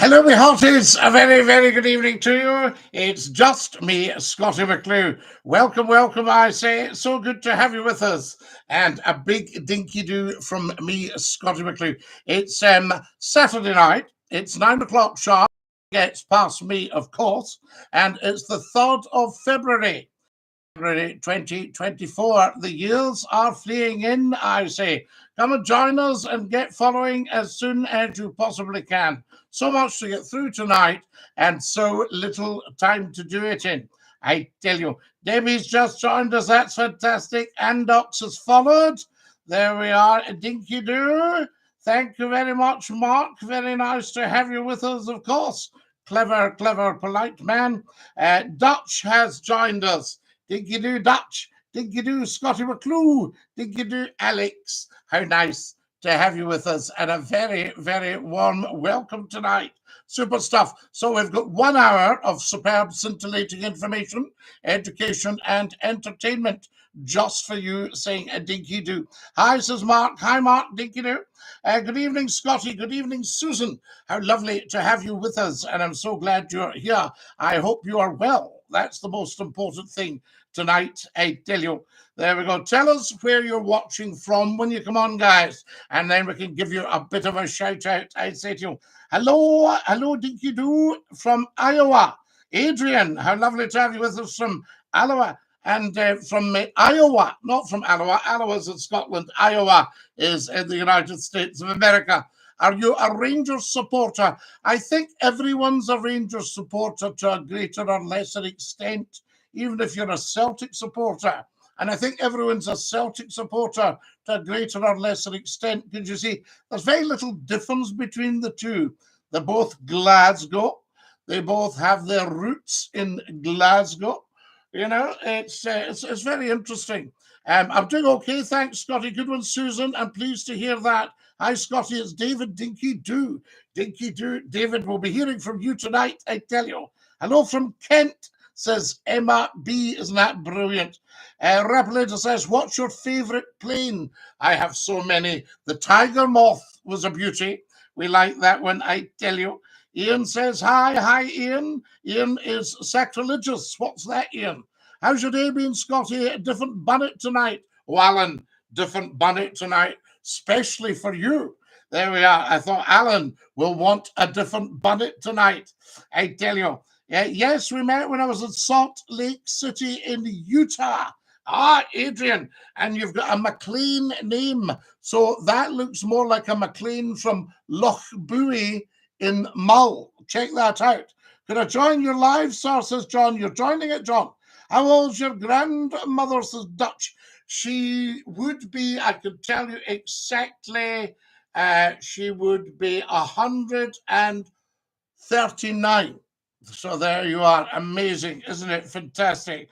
Hello, me hearties. A very, very good evening to you. It's just me, Scottie McClue. Welcome, welcome, I say. So good to have you with us. And a big dinky-do from me, Scottie McClue. It's Saturday night. It's 9 o'clock sharp. Gets past me, of course. And it's the 3rd of February. 2024. The years are fleeing in, I say. Come and join us and get following as soon as you possibly can. So much to get through tonight and so little time to do it in. I tell you, Debbie's just joined us. That's fantastic. Andox has followed. There we are. Dinky-Doo. Thank you very much, Mark. Very nice to have you with us, of course. Clever, polite man. Dutch has joined us. Dinky-Doo Dutch, Dinky-Doo Scottie McClue, Dinky-Doo Alex. How nice to have you with us and a very, very warm welcome tonight. Super stuff. So we've got 1 hour of superb, scintillating information, education and entertainment just for you saying a Dinky-Doo. Hi, says Mark. Hi, Mark. Dinky-Doo. Good evening, Scottie. Good evening, Susan. How lovely to have you with us, and I'm so glad you're here. I hope you are well. That's the most important thing tonight, I tell you. There we go. Tell us where you're watching from when you come on, guys, and then we can give you a bit of a shout out. I say to you, hello, Dinky-Doo from Iowa. Adrian, how lovely to have you with us from Iowa. And from Iowa, not from Iowa. Iowa's in Scotland. Iowa is in the United States of America. Are you a Rangers supporter? I think everyone's a Rangers supporter to a greater or lesser extent, even if you're a Celtic supporter. And I think everyone's a Celtic supporter to a greater or lesser extent, because you see, there's very little difference between the two. They're both Glasgow. They both have their roots in Glasgow. You know, it's very interesting. I'm doing okay, thanks, Scottie. Good one, Susan. I'm pleased to hear that. Hi, Scottie. It's David Dinky-Doo. Dinky-Doo. David, we'll be hearing from you tonight, I tell you. Hello from Kent, says Emma B. Isn't that brilliant? Repolator says, what's your favourite plane? I have so many. The Tiger Moth was a beauty. We like that one, I tell you. Ian says, hi, Ian. Ian is sacrilegious. What's that, Ian? How's your day been, Scottie? A different bonnet tonight. Oh, Alan, different bonnet tonight, especially for you. There we are. I thought Alan will want a different bonnet tonight. I tell you. Yes, we met when I was in Salt Lake City in Utah. Ah, Adrian, and you've got a McLean name. So that looks more like a McLean from Loch Buie in Mull. Check that out. Could I join your live, sir, says John. You're joining it, John. How old's your grandmother, says Dutch? She would be, I could tell you exactly, she would be 139. So there you are. Amazing, isn't it? Fantastic.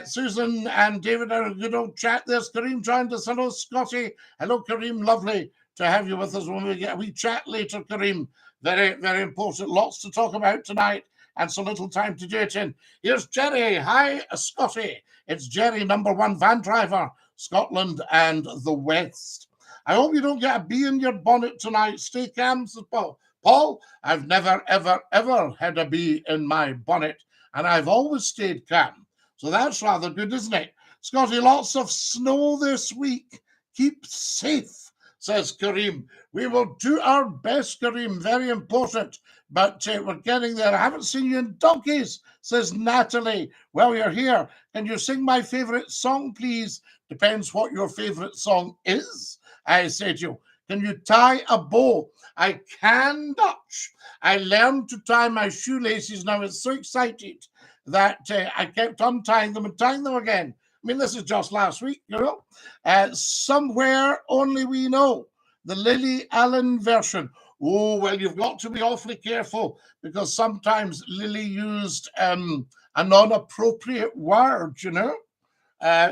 Susan and David are a good old chat. There's Kareem joined us. Hello, Scottie. Hello, Kareem. Lovely to have you with us when we get a wee chat later, Kareem. Very, very important. Lots to talk about tonight and so little time to do it in. Here's Jerry. Hi, Scottie. It's Jerry, #1 van driver, Scotland and the West. I hope you don't get a bee in your bonnet tonight. Stay calm, says Paul. Paul, I've never, ever, ever had a bee in my bonnet, and I've always stayed calm. So that's rather good, isn't it? Scottie, lots of snow this week. Keep safe, says Kareem. We will do our best, Kareem. Very important. But we're getting there. I haven't seen you in donkeys, says Natalie. Well, you're here. Can you sing my favourite song, please? Depends what your favourite song is, I said to you. Can you tie a bow? I can, Dutch. I learned to tie my shoelaces, and I was so excited that I kept untying them and tying them again. I mean, this is just last week, you know. Somewhere Only We Know, the Lily Allen version. Oh, well, you've got to be awfully careful because sometimes Lily used a non-appropriate word, you know.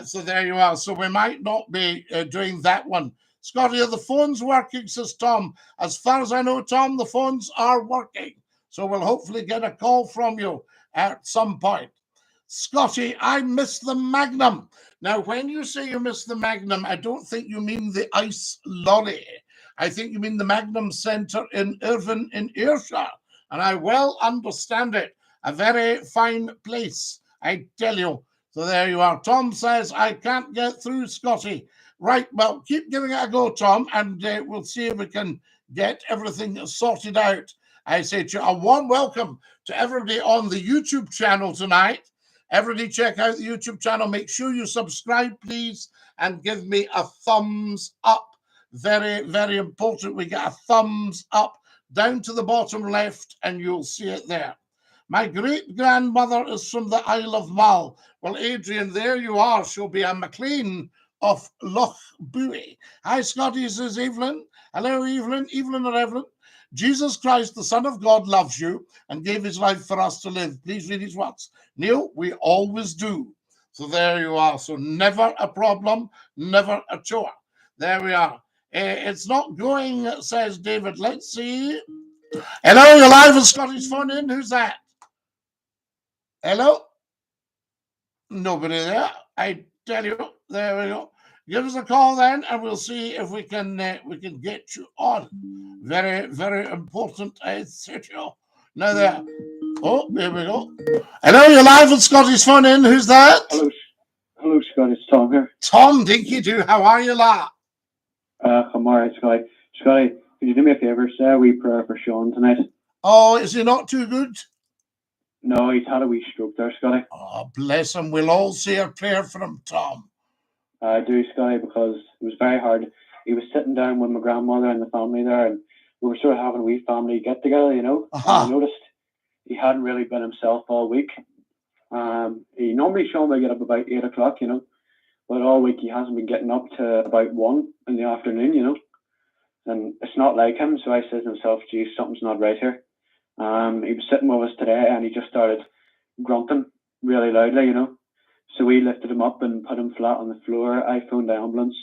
So there you are. So we might not be doing that one. Scottie, are the phones working, says Tom. As far as I know, Tom, the phones are working. So we'll hopefully get a call from you at some point. Scottie, I miss the Magnum. Now, when you say you miss the Magnum, I don't think you mean the ice lolly. I think you mean the Magnum Centre in Irvine in Ayrshire. and I well understand it. A very fine place, I tell you. So there you are. Tom says, I can't get through, Scottie. Right, well, keep giving it a go, Tom, and we'll see if we can get everything sorted out. I say to you, a warm welcome to everybody on the YouTube channel tonight. Everybody check out the YouTube channel. Make sure you subscribe, please, and give me a thumbs up. Very, very important. We get a thumbs up down to the bottom left, and you'll see it there. My great-grandmother is from the Isle of Mull. Well, Adrian, there you are. She'll be a McLean of Loch Buie. Hi, Scottie, says Evelyn. Hello, Evelyn. Evelyn or Evelyn? Jesus Christ, the Son of God, loves you and gave his life for us to live. Please read his words. Neil, we always do. So there you are. So never a problem, never a chore. There we are. It's not going, says David. Let's see. Hello, you're live with Scotty's phone in. Who's that? Hello? Nobody there. I tell you. There we go. Give us a call then, and we'll see if we can get you on. Very, very important. Now there. Oh, here we go. Hello, you're live with Scotty's phone in. Who's that? Hello, Scott. It's Tom here. Tom, Dinky-Doo. How are you, lad? I'm all right, Scotty. Scotty, could you do me a favour? Say a wee prayer for Sean tonight. Oh, is he not too good? No, he's had a wee stroke there, Scotty. Oh, bless him. We'll all say a prayer for him, Tom. I do, Scotty, because it was very hard. He was sitting down with my grandmother and the family there, and we were sort of having a wee family get-together, you know. And I noticed he hadn't really been himself all week. He normally, Sean would get up about 8 o'clock, you know, but all week he hasn't been getting up to about 1 in the afternoon, you know. And it's not like him, so I said to myself, geez, something's not right here. He was sitting with us today, and he just started grunting really loudly, you know. So we lifted him up and put him flat on the floor. I phoned the ambulance.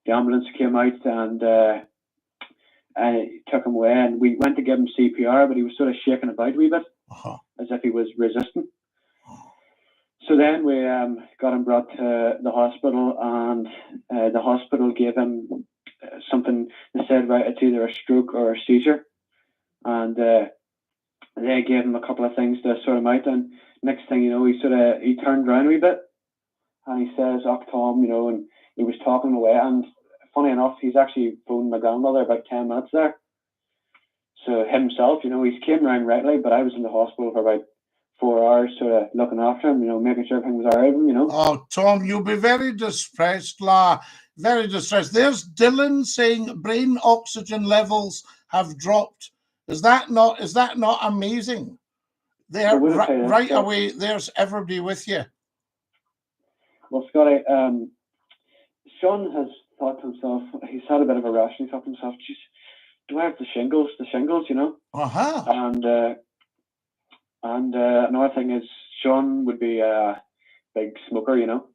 The ambulance came out and took him away, and we went to give him CPR, but he was sort of shaking about a wee bit, as if he was resisting. So then we got him brought to the hospital, and the hospital gave him something. They said, right, it's either a stroke or a seizure. And they gave him a couple of things to sort him out. And next thing you know, he turned around a wee bit, and he says, "Oh, Tom," you know, and he was talking away. And funny enough, he's actually phoned my grandmother about 10 minutes there. So himself, you know, he came around rightly, but I was in the hospital for about 4 hours, sort of looking after him, you know, making sure everything was all right, you know. Oh, Tom, you'll be very distressed, la. Very distressed. There's Dylan saying brain oxygen levels have dropped. Is that not amazing? There, right away, there's everybody with you. Well, Scotty, Sean has thought to himself, he's had a bit of a rush, and he thought to himself, geez, do I have the shingles, you know? And another thing is, Sean would be a big smoker, you know,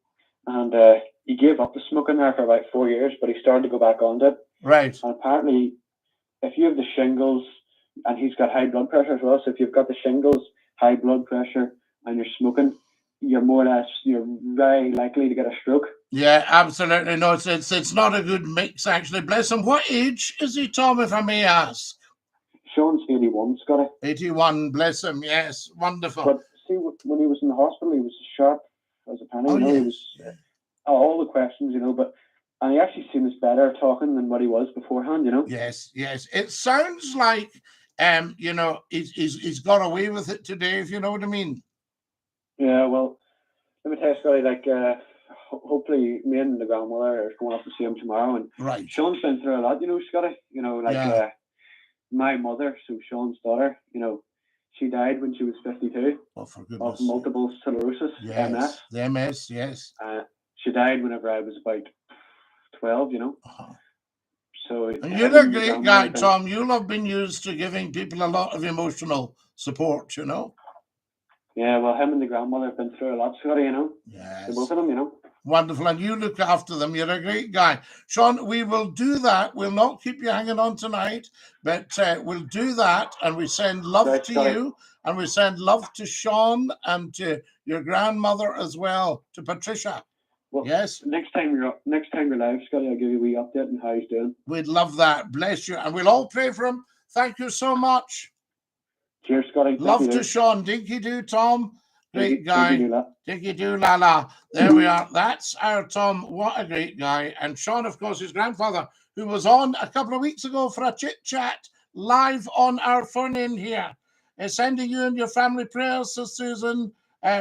and he gave up the smoking there for about 4 years, but he started to go back on it. Right. And apparently, if you have the shingles, and he's got high blood pressure as well, so if you've got the shingles, high blood pressure, and you're smoking, you're very likely to get a stroke. Yeah, absolutely. No, it's not a good mix, actually. Bless him. What age is he, Tom, if I may ask? Sean's 81, Scotty. 81, bless him. Yes, wonderful. But see, when he was in the hospital, he was sharp as a penny. Oh, you know, yes. He was all the questions, you know, and he actually seems better talking than what he was beforehand, you know. Yes. It sounds like you know, he's got away with it today, if you know what I mean. Yeah, well, let me tell you, Scotty, like hopefully me and the grandmother are going up to see him tomorrow, and right. Sean's been through a lot, you know, Scotty. You know, like my mother, so Sean's daughter, you know, she died when she was 52 of multiple sclerosis, MS. The MS, yes. She died whenever I was about 12, you know. So and you're a great guy, Tom. You'll have been used to giving people a lot of emotional support, you know. Yeah, well, him and the grandmother have been through a lot, Scotty, you know. Yes. The both of them, you know. Wonderful, and you look after them. You're a great guy. Sean, we will do that. We'll not keep you hanging on tonight, but we'll do that, and we send love to you, and we send love to Sean and to your grandmother as well, to Patricia. Well, yes. Next time you're live, Scotty, I'll give you a wee update on how he's doing. We'd love that. Bless you, and we'll all pray for him. Thank you so much. Cheers, Scotty. Love to Sean. Dinky-Doo, Tom. Great guy. Dinky-Doo, la. There we are. That's our Tom. What a great guy. And Sean, of course, his grandfather, who was on a couple of weeks ago for a chit-chat live on our phone-in here. Sending you and your family prayers, says Susan.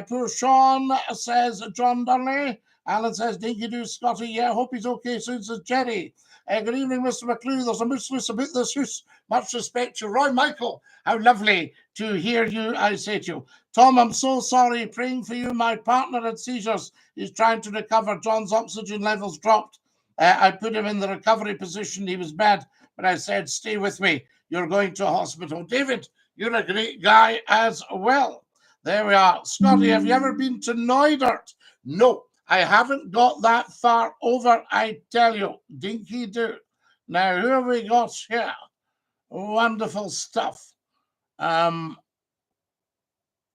Poor Sean, says John Donnelly. Alan says, Dinky-Doo, Scotty. Yeah, hope he's okay soon, says Jerry. Good evening, Mr. McClue. There's a moose about this house. Much respect to Roy Michael. How lovely to hear you, I say to you. Tom, I'm so sorry. Praying for you. My partner had seizures. He's trying to recover. John's oxygen levels dropped. I put him in the recovery position. He was bad, but I said, stay with me. You're going to hospital. David, you're a great guy as well. There we are. Scotty, have you ever been to Neudert? No, I haven't got that far over, I tell you. Dinky-Doo. Now, who have we got here? Wonderful stuff.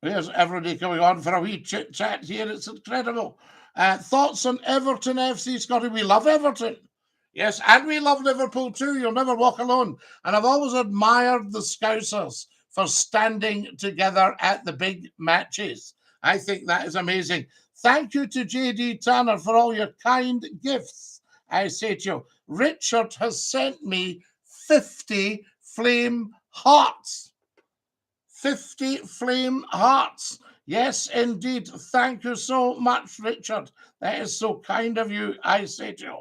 Here's everybody coming on for a wee chit-chat here. It's incredible. Thoughts on Everton FC, Scotty? We love Everton. Yes, and we love Liverpool too. You'll never walk alone. And I've always admired the Scousers for standing together at the big matches. I think that is amazing. Thank you to J.D. Tanner for all your kind gifts. I say to you, Richard has sent me 50 flame hearts. 50 flame hearts. Yes, indeed. Thank you so much, Richard. That is so kind of you, I say to you.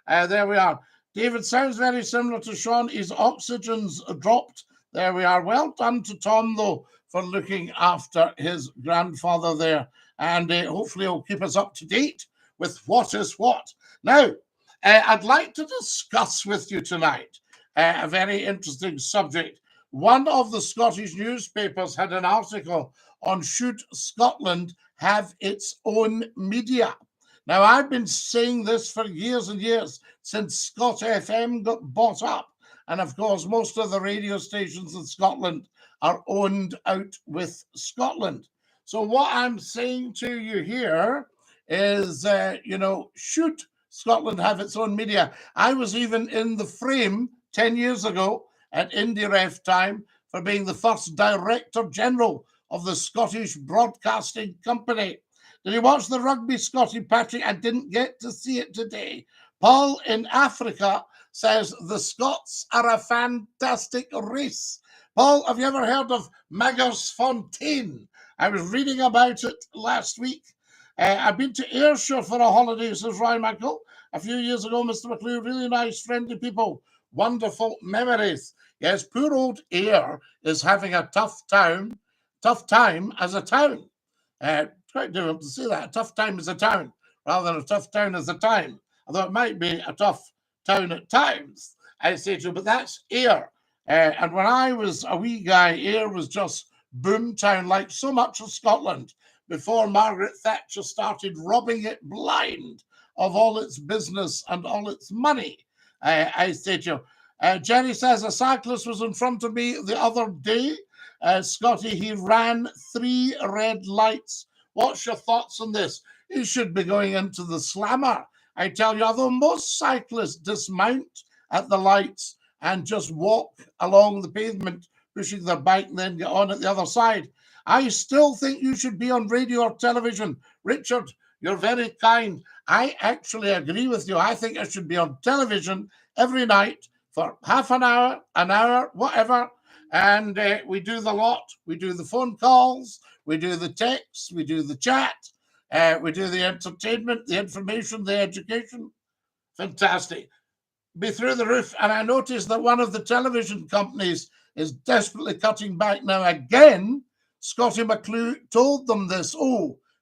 There we are. David sounds very similar to Sean. His oxygen's dropped. There we are. Well done to Tom, though, for looking after his grandfather there. And hopefully he'll keep us up to date with what is what. Now, I'd like to discuss with you tonight a very interesting subject. One of the Scottish newspapers had an article on should Scotland have its own media. Now, I've been saying this for years and years, since Scot FM got bought up. And of course, most of the radio stations in Scotland are owned out with Scotland. So what I'm saying to you here is, should Scotland have its own media? I was even in the frame 10 years ago at IndieRef time for being the first Director General of the Scottish Broadcasting Company. Did you watch the rugby, Scotty Patrick? I didn't get to see it today. Paul in Africa says the Scots are a fantastic race. Paul, have you ever heard of Magers Fontaine? I was reading about it last week. I've been to Ayrshire for a holiday, says Roy Michael. A few years ago, Mr. McClue, really nice, friendly people. Wonderful memories. Yes, poor old Ayr is having a tough time as a town. Quite difficult to say that. A tough time as a town, rather than a tough town as a time. Although it might be a tough town at times, I say to you, but that's Ayr. And when I was a wee guy, Ayr was just boom town, like so much of Scotland, before Margaret Thatcher started robbing it blind of all its business and all its money. I say to you. Jenny says, a cyclist was in front of me the other day. Scotty, he ran 3 red lights. What's your thoughts on this? He should be going into the slammer. I tell you, although most cyclists dismount at the lights and just walk along the pavement, pushing their bike and then get on at the other side, I still think you should be on radio or television. Richard, you're very kind. I actually agree with you. I think I should be on television every night for half an hour, whatever. And we do the lot. We do the phone calls. We do the texts. We do the chat. We do the entertainment, the information, the education. Fantastic. Be through the roof. And I noticed that one of the television companies is desperately cutting back now again. Scottie McClue told them this,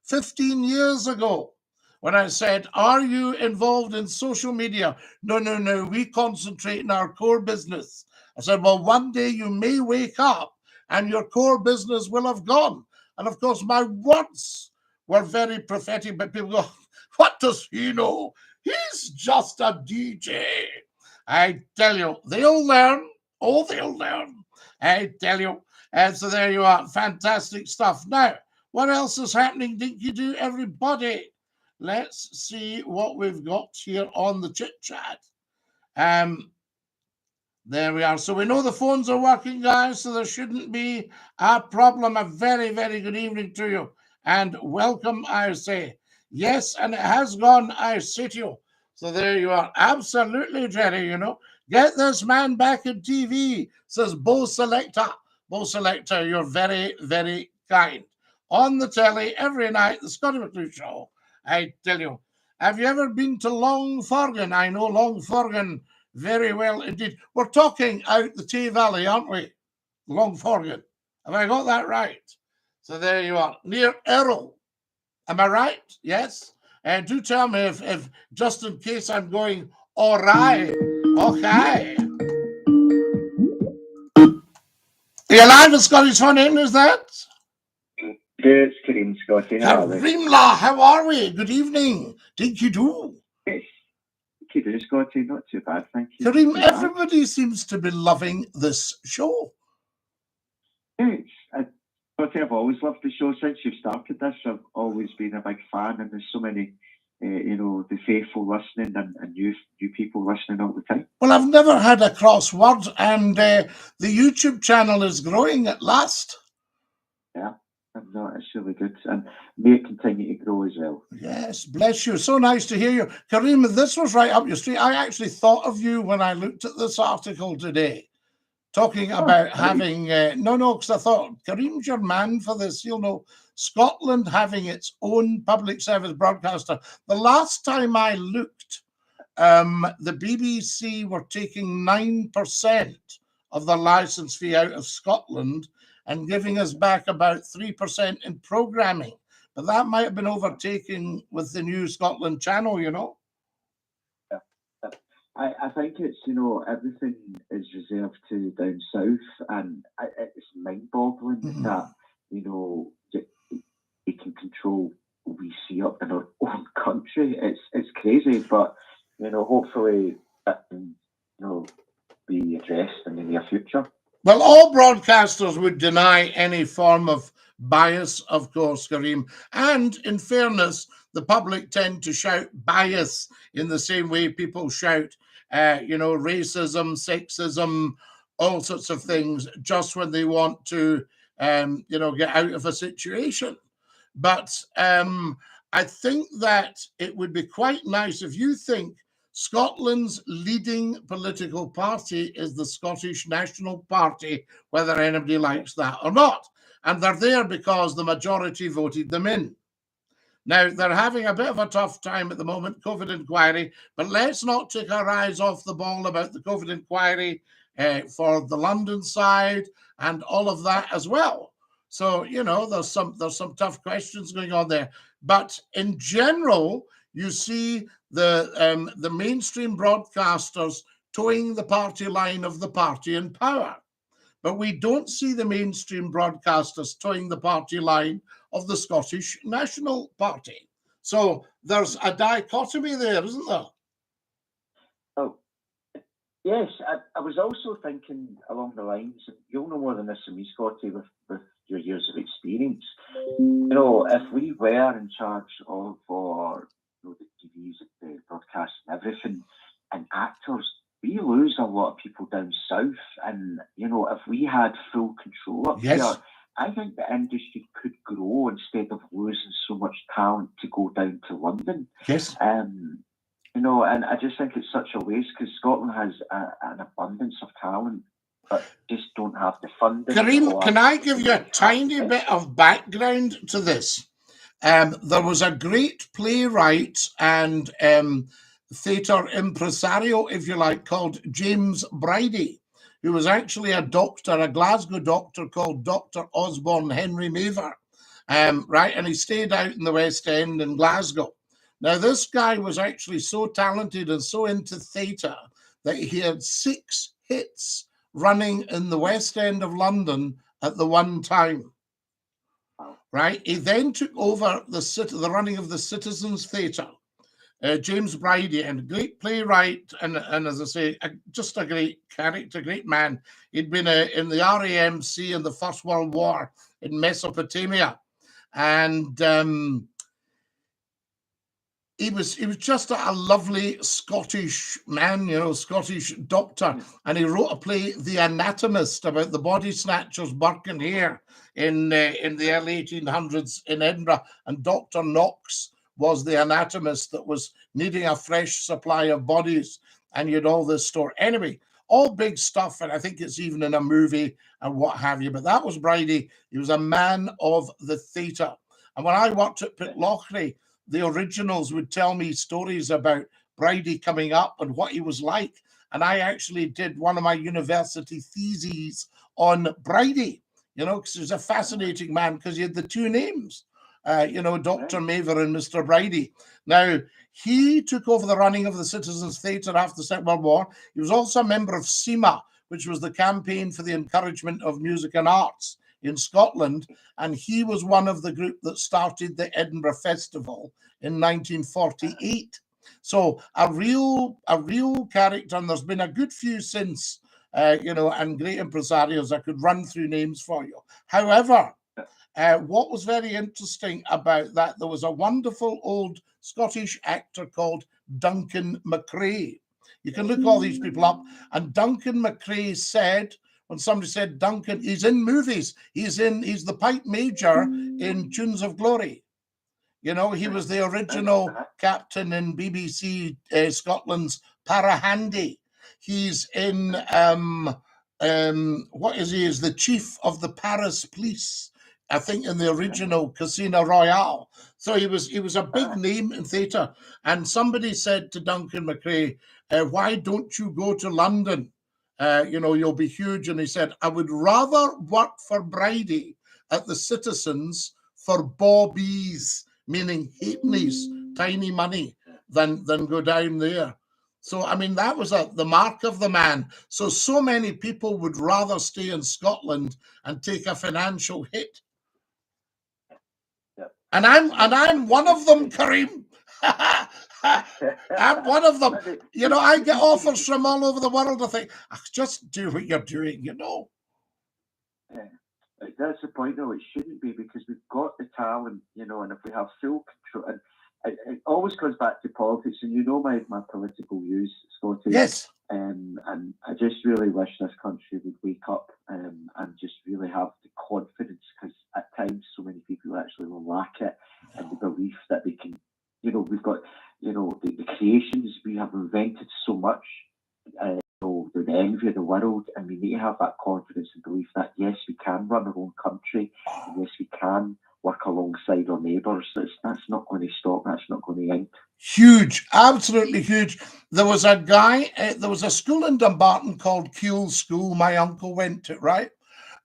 15 years ago, when I said, are you involved in social media? No, we concentrate in our core business. I said, well, one day you may wake up and your core business will have gone. And of course, my words were very prophetic, but people go, what does he know? He's just a DJ. I tell you, they'll learn. Oh, they'll learn. I tell you. And so there you are. Fantastic stuff. Now, what else is happening? Dinky-Doo, everybody. Let's see what we've got here on the chit-chat. There we are. So we know the phones are working, guys, so there shouldn't be a problem. A very, very good evening to you. And welcome, I say. Yes, and it has gone, I say to you. So there you are. Absolutely, Jerry, you know. Get this man back in TV, says Bo Selector. Bo Selector, you're very, very kind. On the telly every night, the Scottie McClue Show. I tell you. Have you ever been to Longforgan? I know Longforgan very well indeed. We're talking out the Tay Valley, aren't we? Longforgan. Have I got that right? So there you are, near Errol. Am I right? Yes? And do tell me if just in case I'm going, all right. Okay. Are you alive with Scotty's phone in, is that? It's Kareem, Scottie. Kareemla, how are we? Good evening. DINKY-DOO. Yes. DINKY-DOO, Scottie. Not too bad, thank you. Kareem, everybody seems to be loving this show. Yes. Scottie, I've always loved the show since you've started this. I've always been a big fan, and there's so many, you know, the faithful listening and new people listening all the time. Well, I've never had a crossword, and the YouTube channel is growing at last. Yeah. No, it's really good, and may it continue to grow as well. Yes, bless you. So nice to hear you. Kareem, this was right up your street. I actually thought of you when I looked at this article today, talking about having, because I thought, Kareem's your man for this. You'll know, Scotland having its own public service broadcaster. The last time I looked, the BBC were taking 9% of the licence fee out of Scotland and giving us back about 3% in programming. But that might have been overtaken with the new Scotland channel, you know? Yeah. I think it's, you know, everything is reserved to down south, and it's mind-boggling that, you know, they can control what we see up in our own country. It's crazy, but, you know, hopefully that can, you know, be addressed in the near future. Well, all broadcasters would deny any form of bias, of course, Kareem. And in fairness, the public tend to shout bias in the same way people shout, you know, racism, sexism, all sorts of things, just when they want to, you know, get out of a situation. But I think that it would be quite nice if you think Scotland's leading political party is the Scottish National Party, whether anybody likes that or not. And they're there because the majority voted them in. Now, they're having a bit of a tough time at the moment, COVID inquiry, but let's not take our eyes off the ball about the COVID inquiry for the London side and all of that as well. So, you know, there's some tough questions going on there. But in general, you see the mainstream broadcasters towing the party line of the party in power. But we don't see the mainstream broadcasters towing the party line of the Scottish National Party. So there's a dichotomy there, isn't there? Oh, yes. I was also thinking along the lines, you'll know more than this than me, Scottie, with your years of experience. You know, if we were in charge of our, you know, the TVs, the broadcasts, and everything, and actors, we lose a lot of people down south. And, you know, if we had full control up here, I think the industry could grow instead of losing so much talent to go down to London. Yes. You know, and I just think it's such a waste because Scotland has an abundance of talent, but just don't have the funding. Kareem, can I give you a tiny bit of background to this? There was a great playwright and theatre impresario, if you like, called James Bridie, who was actually a doctor, a Glasgow doctor called Dr. Osborne Henry Maver, right? And he stayed out in the West End in Glasgow. Now, this guy was actually so talented and so into theatre that he had 6 hits running in the West End of London at the one time. Right? He then took over the running of the Citizens Theatre. James Bridie, and a great playwright, and as I say, just a great character, great man. He'd been in the RAMC in the First World War in Mesopotamia. And he was just a lovely Scottish man, you know, Scottish doctor, and he wrote a play, The Anatomist, about the body snatchers Burke Hare in the early 1800s in Edinburgh, and Dr. Knox was the anatomist that was needing a fresh supply of bodies, and you had all this story. Anyway, all big stuff, and I think it's even in a movie and what have you. But that was Bridie. He was a man of the theatre. And when I worked at Pitlochry, the originals would tell me stories about Bridie coming up and what he was like. And I actually did one of my university theses on Bridie, you know, because he was a fascinating man because he had the two names, you know, Dr. Maver and Mr. Bridie. Now, he took over the running of the Citizens Theatre after the Second World War. He was also a member of CIMA, which was the Campaign for the Encouragement of Music and Arts in Scotland, and he was one of the group that started the Edinburgh Festival in 1948. So a real character, and there's been a good few since, you know, and great impresarios. I could run through names for you. However, what was very interesting about that, there was a wonderful old Scottish actor called Duncan McCrae. You can look all these people up, and Duncan McCrae said, when somebody said Duncan, he's in movies. He's the pipe major in Tunes of Glory. You know, he was the original captain in BBC Scotland's Parahandy. He's in what is he? Is the chief of the Paris police, I think, in the original Casino Royale. So he was a big name in theatre. And somebody said to Duncan McCrae, why don't you go to London? You know, you'll be huge. And he said, I would rather work for Bridie at the Citizens for bawbees, meaning halfpennies, tiny money, than go down there. So, I mean, that was the mark of the man. So many people would rather stay in Scotland and take a financial hit. And I'm one of them, Kareem. I'm one of them. You know, I get offers from all over the world. I think, just do what you're doing, you know. That's the point, though. It shouldn't be, because we've got the talent, you know, and if we have full control, and it always comes back to politics, and you know my political views, Scottie. Yes. And I just really wish this country would wake up and just really have the confidence, because at times so many people actually will lack it, and the belief that they can, you know, we've got, you know, the creations, we have invented so much, you know, the envy of the world, and we need to have that confidence and belief that yes, we can run our own country, and yes, we can work alongside our neighbours. That's not going to stop. That's not going to end. Huge, absolutely huge. There was a guy, there was a school in Dumbarton called Keele School. My uncle went to, right?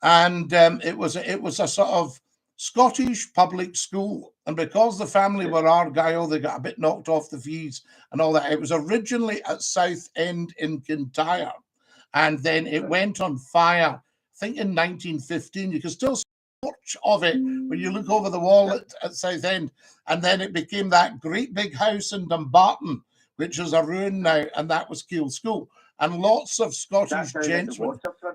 And it was a sort of Scottish public school. And because the family were Argyll, they got a bit knocked off the fees and all that. It was originally at Southend in Kintyre. And then it went on fire, I think in 1915. You can still see much of it when you look over the wall at Southend. And then it became that great big house in Dumbarton, which is a ruin now, and that was Keele School. And lots of Scottish gents,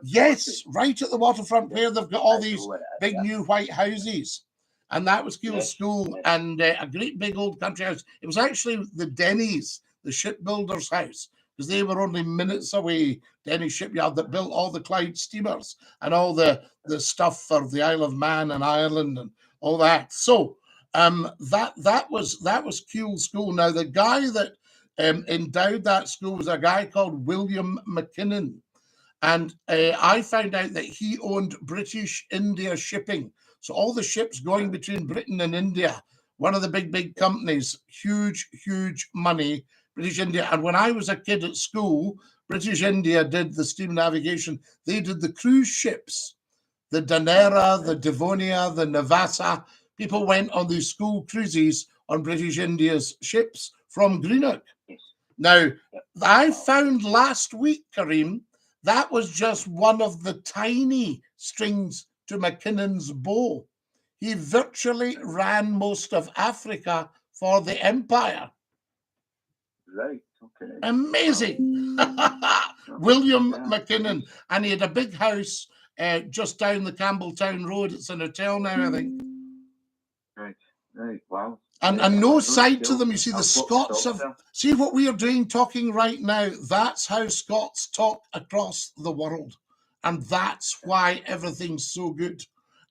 yes, right at the waterfront, where they've got all these big new white houses. And that was Keele School, and a great big old country house. It was actually the Denny's, the shipbuilder's house, because they were only minutes away, Denny Shipyard, that built all the Clyde steamers and all the stuff for the Isle of Man and Ireland and all that. So that was Keele School. Now, the guy that endowed that school was a guy called William McKinnon. And I found out that he owned British India Shipping. So all the ships going between Britain and India, one of the big companies, huge money, British India. And when I was a kid at school, British India did the steam navigation. They did the cruise ships, the Danera, the Devonia, the Navasa. People went on these school cruises on British India's ships from Greenock. Now, I found last week, Kareem, that was just one of the tiny strings to McKinnon's bow. He virtually ran most of Africa for the empire. Right, okay. Amazing. William McKinnon. And he had a big house just down the Campbelltown Road. It's an hotel now, I think. Right, wow. And no side to them. You see, the Scots have, see what we are doing, talking right now. That's how Scots talk across the world. And that's why everything's so good.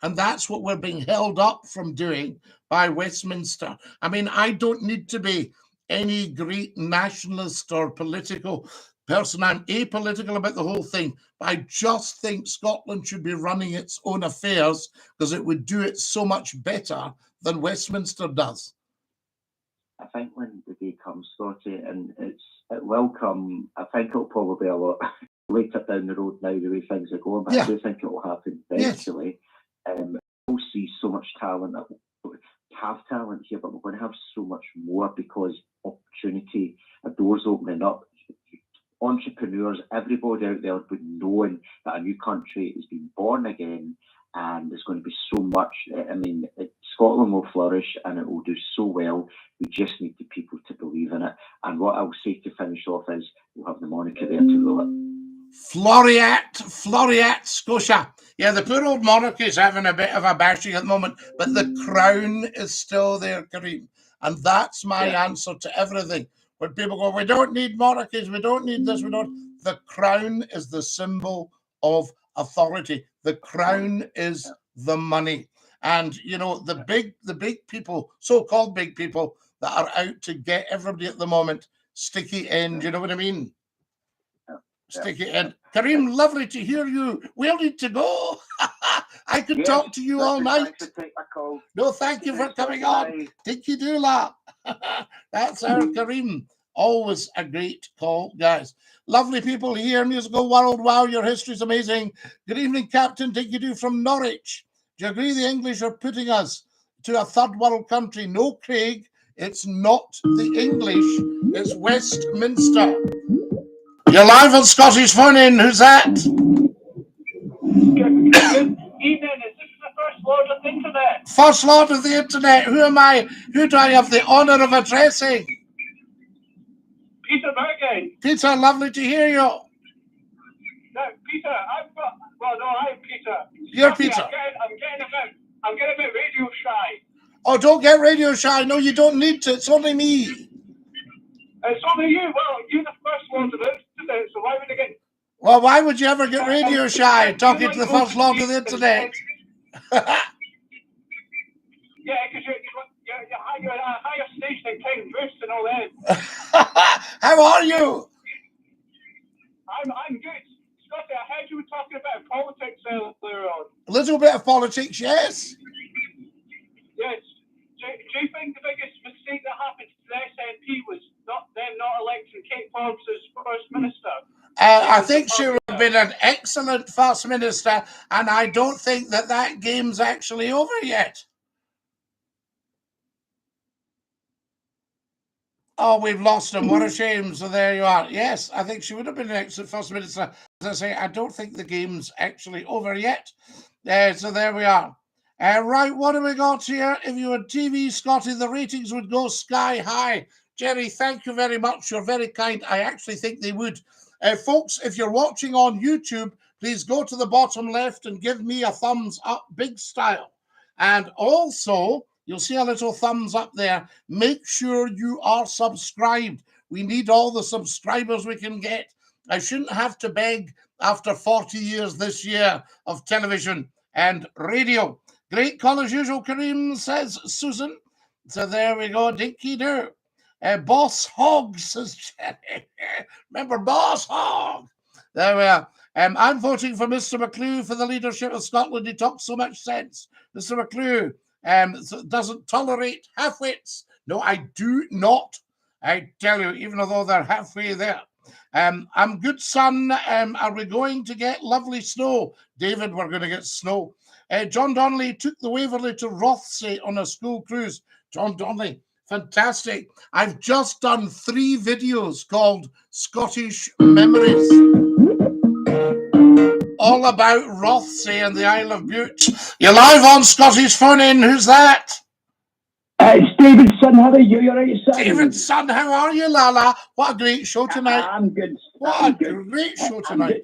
And that's what we're being held up from doing by Westminster. I mean, I don't need to be any great nationalist or political person. I'm apolitical about the whole thing. But I just think Scotland should be running its own affairs because it would do it so much better than Westminster does. I think when the day comes, Scottie, and it will come, I think it'll probably be a lot later down the road now, the way things are going, but I do think it will happen eventually. We'll see so much talent, we have talent here, but we're going to have so much more because opportunity, doors opening up. Entrepreneurs, everybody out there would knowing that a new country is being born again, and there's going to be so much. I mean, Scotland will flourish and it will do so well. We just need the people to believe in it. And what I'll say to finish off is we'll have the monarchy there to rule it. Floreat, Scotia. Yeah, the poor old monarchy is having a bit of a bashing at the moment, but the crown is still there, Kareem. And that's my answer to everything. When people go, we don't need monarchies, we don't need this, we don't. The crown is the symbol of authority. The crown is the money. And, you know, the big people, so-called big people that are out to get everybody at the moment, sticky end, you know what I mean? Sticky end. Kareem, lovely to hear you. We'll need to go. I could talk to you all night. No, thank you for coming on. Dinky-Doo. That's our Kareem. Always a great call, guys. Lovely people here, Musical World. Wow, your history's amazing. Good evening, Captain Dinky-Doo from Norwich. Do you agree the English are putting us to a third world country? No, Craig, it's not the English, it's Westminster. You're live on Scottish Phone In. Who's that? Good evening. Is this the First Lord of the Internet? First Lord of the Internet. Who am I? Who do I have the honour of addressing? Peter Bergen. Peter, lovely to hear you. No, Peter, I'm Peter. You're Peter. I'm getting a bit radio shy. Oh, don't get radio shy. No, you don't need to. It's only me. It's only you. Well, you're the First Lord of the Internet, so why would I get... Well, why would you ever get radio shy talking to the First Lord of the Internet? Yeah, because you're at a higher station than King Bruce and all that. How are you? I'm good. Scottie, I heard you were talking about politics earlier on. A little bit of politics, yes. Yes. Do you think the biggest mistake that happened to the SNP was not electing Kate Forbes as First Minister? I think she would have been an excellent First Minister, and I don't think that game's actually over yet. Oh, we've lost him. What a shame. So there you are. Yes, I think she would have been an excellent First Minister. As I say, I don't think the game's actually over yet. So there we are. Right, what do we got here? If you had TV, Scottie, the ratings would go sky high. Jerry, thank you very much. You're very kind. I actually think they would. Folks, if you're watching on YouTube, please go to the bottom left and give me a thumbs up, big style. And also, you'll see a little thumbs up there. Make sure you are subscribed. We need all the subscribers we can get. I shouldn't have to beg after 40 years this year of television and radio. Great call as usual, Kareem, says Susan. So there we go, Dinky-Doo. Boss Hog, says Jenny. Remember Boss Hog? There we are. I'm voting for Mr. McClue for the leadership of Scotland. He talks so much sense. Mr. McClue doesn't tolerate half-wits. No, I do not. I tell you, even though they're halfway there. I'm good, son. Are we going to get lovely snow? David, we're going to get snow. John Donnelly took the Waverley to Rothsay on a school cruise. John Donnelly, fantastic. I've just done 3 videos called Scottish Memories. All about Rothsay and the Isle of Bute. You're live on Scottish Phone In. Who's that? It's David's son. How are you? You're right, son. David's son. How are you, Lala? What a great show tonight. I'm good. What a great show tonight.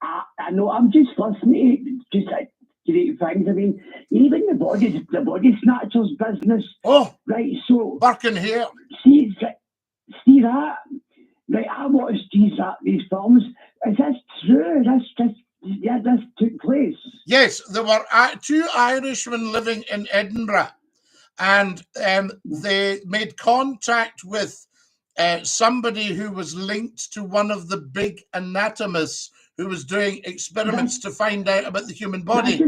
I know. I'm just listening to just like great things. I mean, even the body snatchers business. Oh, right. So Birkin here. See that. Right, I watched these films. Is this true? This took place. Yes, there were two Irishmen living in Edinburgh, and they made contact with somebody who was linked to one of the big anatomists who was doing experiments to find out about the human body.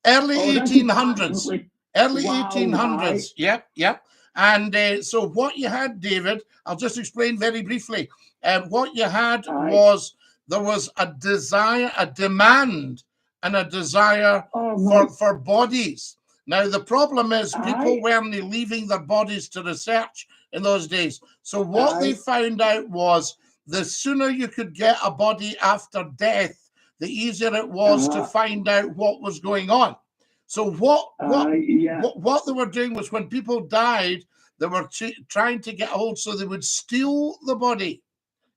Early 1800s. Early 1800s. Yep. And so what you had, David, I'll just explain very briefly. What you had was there was a desire, a demand, and a desire for bodies. Now, the problem is people weren't leaving their bodies to research in those days. So what they found out was the sooner you could get a body after death, the easier it was to find out what was going on. So what they were doing was when people died, they were trying to get a hold, so they would steal the body,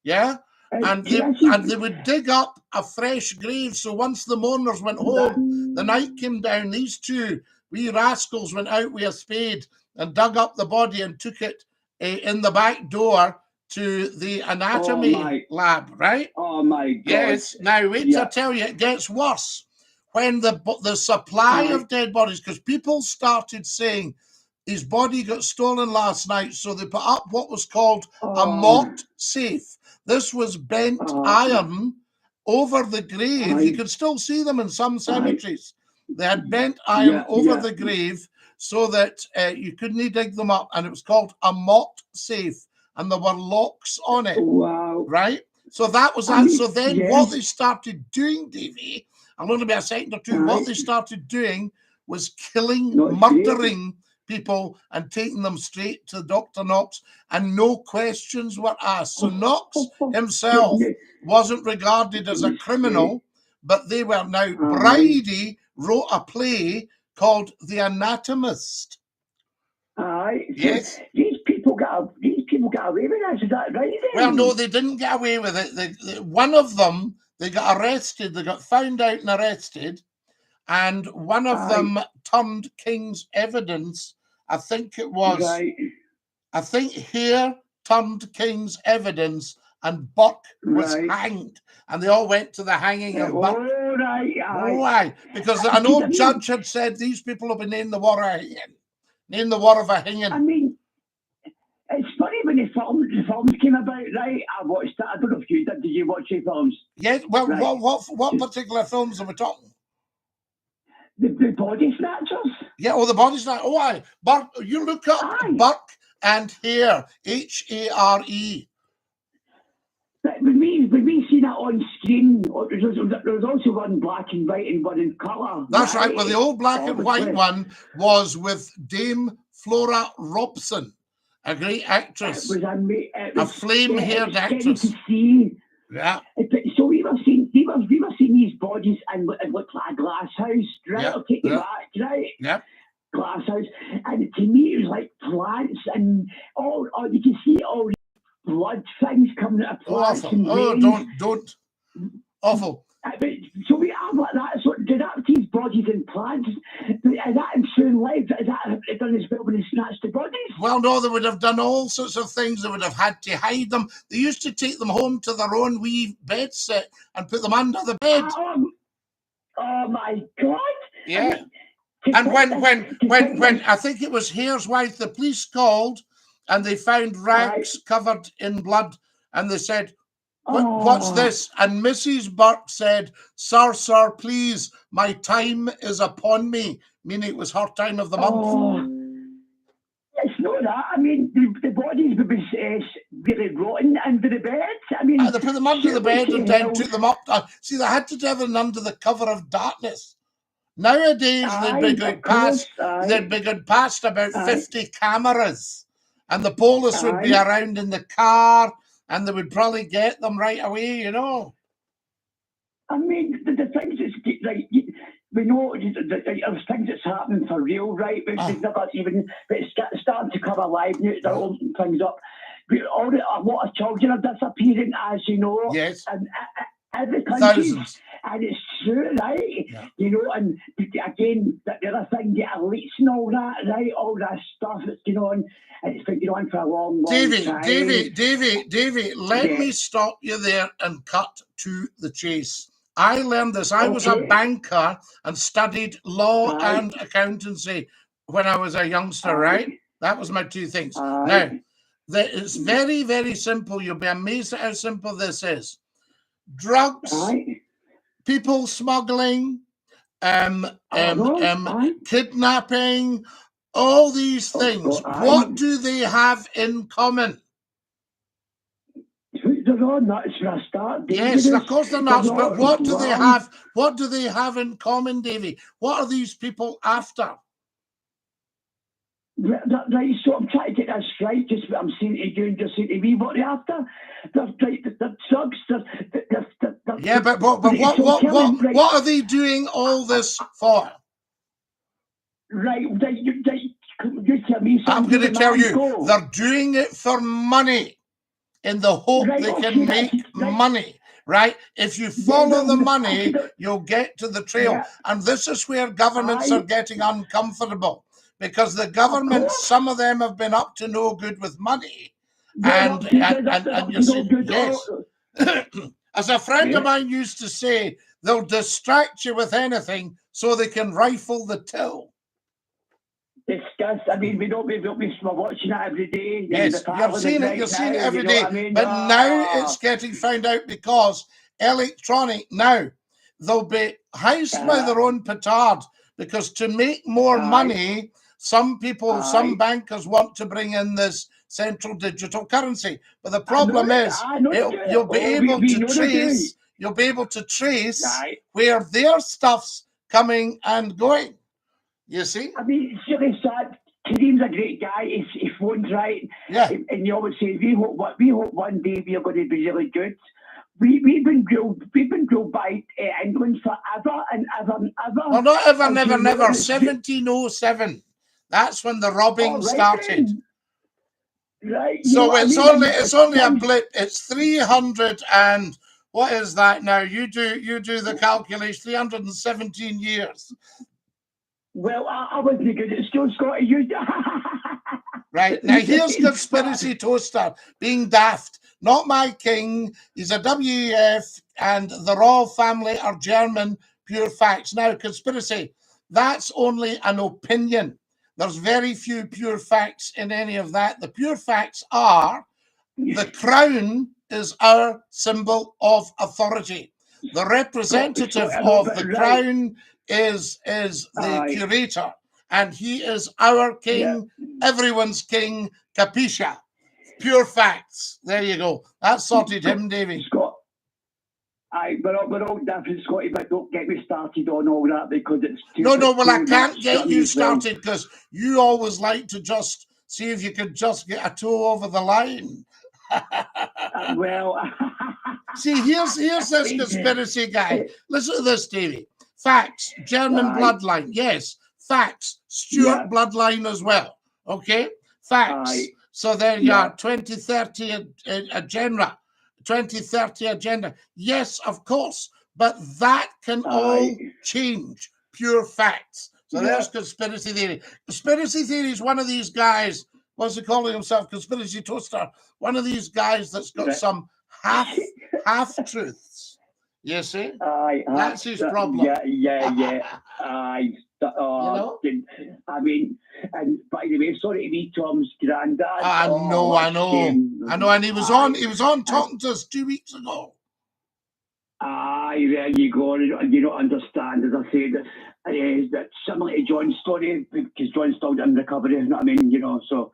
and they would dig up a fresh grave. So once the mourners went home, the night came down, these two wee rascals went out with a spade and dug up the body and took it in the back door to the anatomy lab, right? Oh my God! Yes. Now wait till I tell you, it gets worse. When the supply of dead bodies, because people started saying his body got stolen last night, so they put up what was called a moat safe. This was bent iron over the grave. You could still see them in some cemeteries. They had bent iron over the grave so that you couldn't dig them up, and it was called a moat safe, and there were locks on it. Wow! Right. So that was that. So then, what they started doing, Davey, I'm going to be a second or two. What they started doing was killing, murdering people and taking them straight to Dr. Knox, and no questions were asked. So Knox himself wasn't regarded as a criminal, but they were. Now, Bridie wrote a play called The Anatomist. Yes. These people got away with that. Is that right? Well, no, they didn't get away with it. One of them, they got arrested. They got found out and arrested. And one of them turned King's evidence. I think it was. I think Hare turned King's evidence, and Burke was hanged. And they all went to the hanging of Burke. Why? Because an old judge had said these people have been in the war of hanging. In the war of a hanging. I mean, it's funny when the films came about, right? I watched that. I don't know if you did. Did you watch the films? Yes. Well, what particular films are we talking? The Body Snatchers. Yeah, the Body Snatchers. Burke. You look up Burke and Hare. Hare. But when we see that on screen, there was also one black and white and one in colour. That's right. Well, the old black and white one was with Dame Flora Robson, a great actress, a flame-haired actress. To see. Yeah. So we were seeing these bodies and it looked like a glass house, right? I'll take you back, right? Yeah. Glass house, and to me it was like plants and all you can see all blood things coming out of plants. Don't. Awful. So we have like that. So did that these bodies and plants? Is that in soon life? Is that done as well when they snatched the bodies? Well, no, they would have done all sorts of things. They would have had to hide them. They used to take them home to their own wee bed set and put them under the bed. Oh my God! Yeah. And when I think it was Hare's wife, the police called and they found rags covered in blood, and they said, what's this? And Mrs. Burke said, sir, please, my time is upon me, meaning it was her time of the month. It's not that. I mean, the bodies would be really rotten under the bed. I mean, they put them under the bed and then took them up. See, they had to have them under the cover of darkness. Nowadays, they'd be going past about 50 cameras, and the police would be around in the car, and they would probably get them right away, you know. I mean, the things that's like, we know there's things that's happening for real, right? But it's never even, but it's starting to come alive now. They're opening things up. A lot of children are disappearing, as you know. Yes. And every country, and it's true, right? Yeah. You know, and again, the other thing, the elites and all that, right? All that stuff that's going on, and it's been going on for a long time. Davey, let me stop you there and cut to the chase. I learned this. I was a banker and studied law and accountancy when I was a youngster, right? That was my two things. Now, it's very, very simple. You'll be amazed at how simple this is. Drugs, people smuggling, kidnapping, all these things. What do they have in common? They're all nuts for a start. Yes, of course they're nuts, but what do they have? What do they have in common, Davy? What are these people after? Right, so I'm trying to get this right, just what I'm saying to you and just saying to me, what they're after? They're drugs, yeah, but what are they doing all this for? Right, you tell me. I'm going to tell you, they're doing it for money, in the hope they can make money, right? If you follow the money, you'll get to the trail. And this is where governments are getting uncomfortable, because the government, some of them have been up to no good with money. And you see, yes. As a friend of mine used to say, they'll distract you with anything so they can rifle the till. Discuss. I mean, we're watching it every day. Yes, you've seen it every day. I mean? But now it's getting found out because electronic, now they'll be housed by their own petard, because to make more money, some people, some bankers want to bring in this central digital currency. But the problem is, you'll be able to trace where their stuff's coming and going. You see? I mean, it's really sad. Kareem's a great guy. He phones right. Yeah. And you always say, we hope one day we are going to be really good. We've been grilled by England forever and ever and ever. Well, not ever, never, never. 1707. That's when the robbing started. Right. So it's only a blip. It's 300 and what is that now? You do the calculation. 317 years. Well, I wasn't good at school, Scottie. Right. Now, here's Conspiracy Toaster being daft. Not my king. He's a WEF, and the royal family are German. Pure facts. Now, Conspiracy, that's only an opinion. There's very few pure facts in any of that. The pure facts are the crown is our symbol of authority. The representative of the crown is the curator, and he is our king, everyone's king, capisce? Pure facts. There you go. That sorted him, Davy. Scott, we're all different, Scotty, but don't get me started on all that, because it's too well, I can't get you started, because you always like to just see if you can just get a toe over the line. See, here's this conspiracy guy. Listen to this, Davy. Facts, German bloodline, yes. Facts, Stuart bloodline as well. Okay, facts. So there you are, 2030 agenda. 2030 agenda. Yes, of course, but that can all change. Pure facts. So there's conspiracy theory. Conspiracy theory is one of these guys. What's he calling himself? Conspiracy Toaster. One of these guys that's got some half truths. You see? That's his problem. You know? I mean, and by the way, sorry to meet Tom's granddad. I know. And he was on talking to us 2 weeks ago. There you go. You don't understand, as I said, that similar to John's story, because John's still in recovery, you know what I mean? You know, so,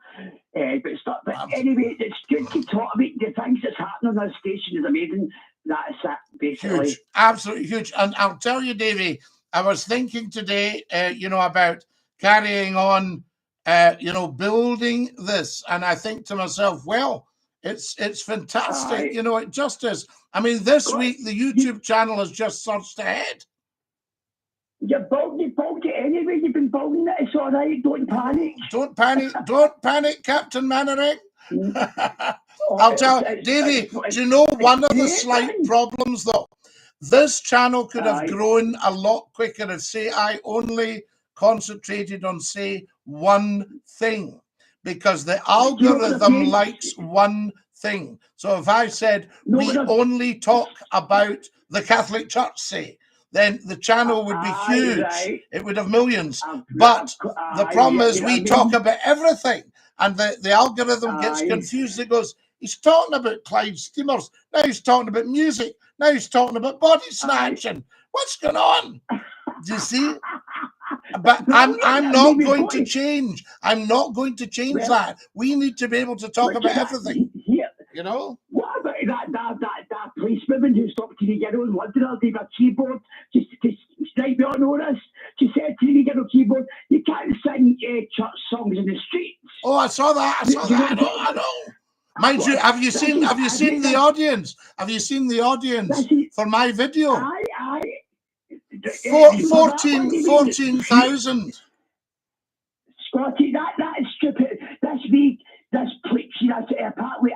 but anyway, it's good to talk. I mean, the things that's happening on this station is amazing. That's it, basically. Huge, absolutely huge. And I'll tell you, Davey, I was thinking today, about carrying on, building this. And I think to myself, well, it's fantastic. It just is. I mean, this week, the YouTube channel has just surged ahead. You built it anyway. You've been building it. It's all right. Don't panic. Don't panic, Captain Mannering. I'll tell Davey, do you know one of the slight problems, though? This channel could have Aye. grown a lot quicker if, say, I only concentrated on, say, one thing, because the algorithm likes one thing. So if I said we only talk about the Catholic Church, say, then the channel would be huge. Right. It would have millions. But the problem is we talk about everything, and the algorithm gets confused. It goes, he's talking about Clyde steamers. Now he's talking about music. Now he's talking about body snatching. What's going on? Do you see? But I'm not going to change. I'm not going to change that. We need to be able to talk about everything. You know? What about that policewoman who stopped TV Girl in London and gave a keyboard just right we all know this. She said to TV Girl keyboard, you can't sing church songs in the streets. Oh, I saw that. I know. Mind you, have you seen the audience? Have you seen the audience for my video? 14,000. Scottie, that is stupid. That's me. That's that's partly